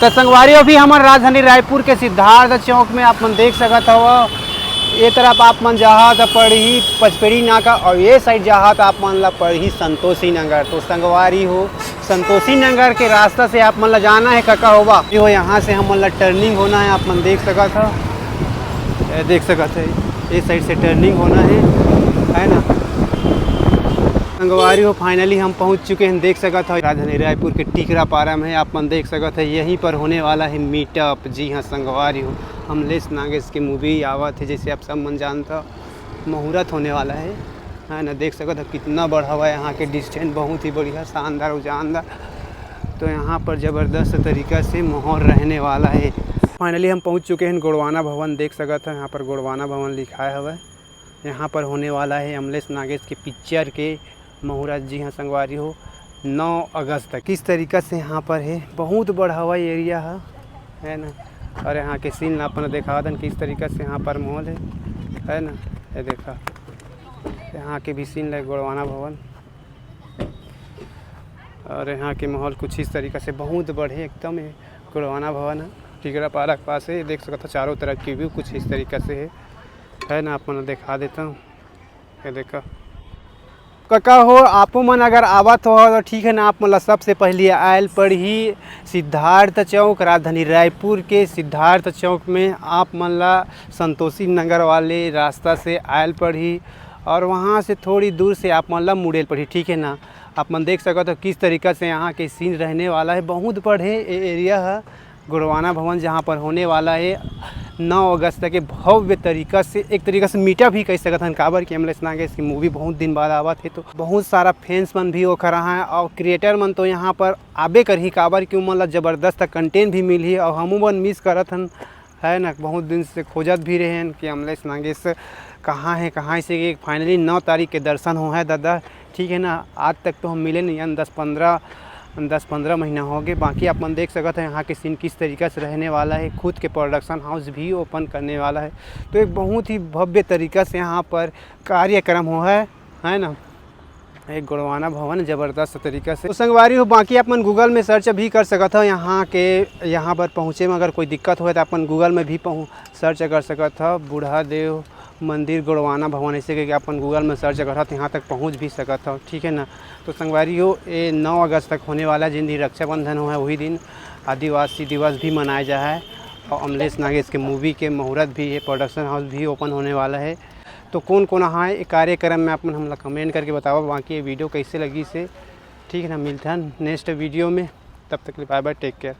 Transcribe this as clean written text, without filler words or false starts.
तो संगवारी अभी हमारे राजधानी रायपुर के सिद्धार्थ चौक में आप मन देख सकत हो। ये तरफ आप मन जहाँ तो पड़ी पचपेड़ी नाका और ये साइड जहाँ तो आप मन ला पड़ी संतोषी नगर। तो संगवारी हो संतोषी नगर के रास्ता से आप मन ला जाना है कका होगा हो, यहाँ से हम मन ला टर्निंग होना है। आप मन देख सकत हो, देख सकत है ये साइड से टर्निंग होना है ना। संगवारी हो फाइनली हम पहुंच चुके हैं, देख सकत हो राजधानी रायपुर के टिकरा पारा में आप मन देख सकत है। यहीं पर होने वाला है मीटअप। जी हाँ संगवारी हो अमलेश नागेश की मूवी आवत है, जैसे आप सब मन जानता मुहूर्त होने वाला है ना। देख सकत हो कितना बड़ा हुआ है यहाँ के डिस्टेंस, बहुत ही बढ़िया शानदार और जानदार। तो यहाँ पर ज़बरदस्त तरीक़ा से माहौल रहने वाला है। फाइनली हम पहुँच चुके हैं गोड़वाना भवन, देख सकत है यहाँ पर गोड़वाना भवन लिखा हुआ है। यहाँ पर होने वाला है अमलेश नागेश के पिक्चर के मुहूर्त। जी हाँ संगवारी हो 9 अगस्त तक। किस तरीक़ा से यहाँ पर है, बहुत बड़ा हवाई एरिया है ना। और यहाँ के सीन अपन देखा था किस तरीक़ा से यहाँ पर माहौल है ना। ये देखा यहाँ के भी सीन है गोड़वाना भवन, और यहाँ के माहौल कुछ इस तरीक़ा से बहुत बड़े एकदम है। गोड़वाना भवन है टिकरा पारा के पास है, देख सकते हो चारों तरफ की व्यू कुछ इस तरीक़ा से है ना। अपन दिखा देता हूँ, ये देखा कका हो आपो मन अगर आवत हो तो ठीक है ना। आप मतलब सबसे पहले आयल पर ही सिद्धार्थ चौक, राजधानी रायपुर के सिद्धार्थ चौक में आप मन ला संतोषी नगर वाले रास्ता से आयल पर ही, और वहाँ से थोड़ी दूर से आप मन ला मुड़ेल पर ही, ठीक है ना। आप मन देख सकते हो किस तरीक़ा से यहाँ के सीन रहने वाला है। बहुत बड़े एरिया है गोड़वाना भवन, जहाँ पर होने वाला है 9 अगस्त के भव्य तरीक़ा से, एक तरीक़ा से मीटअप भी कह सकते हैं। काबर कि अमलेश नागेश की मूवी बहुत दिन बाद आवत है, तो बहुत सारा फैंस मन भी होकर रहा है और क्रिएटर मन तो यहाँ पर आबे कर ही। काबर कि मतलब ज़बरदस्त कंटेंट भी मिली और हमू मन मिस करत हन है ना। बहुत दिन से खोजत भी रहे हैं कि अमलेश नागेश कहाँ है कहाँ से। फाइनली 9 तारीख के दर्शन हो है दादा, ठीक है ना। आज तक तो हम मिले नहीं, 10-15 महीना हो गए। बाकी आप मन देख सकते हैं यहाँ के सीन किस तरीक़ा से रहने वाला है। खुद के प्रोडक्शन हाउस भी ओपन करने वाला है, तो एक बहुत ही भव्य तरीक़ा से यहाँ पर कार्यक्रम हो है ना। एक गोड़वाना भवन ज़बरदस्त तरीक़ा से। तो संगवारी हो बाकी अपन गूगल में सर्च भी कर सकत हो। यहाँ पर पहुँचे में अगर कोई दिक्कत हो तो अपन गूगल में भी सर्च कर सकत हो। बूढ़ा देव मंदिर गोड़वाना भवन ऐसे करके अपन गूगल में सर्च करत तो यहाँ तक पहुँच भी सकत हो, ठीक है ना। तो संगवारी हो ये 9 अगस्त तक होने वाला जिन दिन रक्षाबंधन हो है वही दिन आदिवासी दिवस भी मनाया जा है। और अमलेश नागेश के मूवी के मुहूर्त भी है, प्रोडक्शन हाउस भी ओपन होने वाला है। तो कौन कौन हाँ कार्यक्रम में अपन हम कमेंट करके बताओ। बाकी ये वीडियो कैसे लगी से, ठीक है ना। मिलते हैं नेक्स्ट वीडियो में, तब तक के लिए बाय बाय, टेक केयर।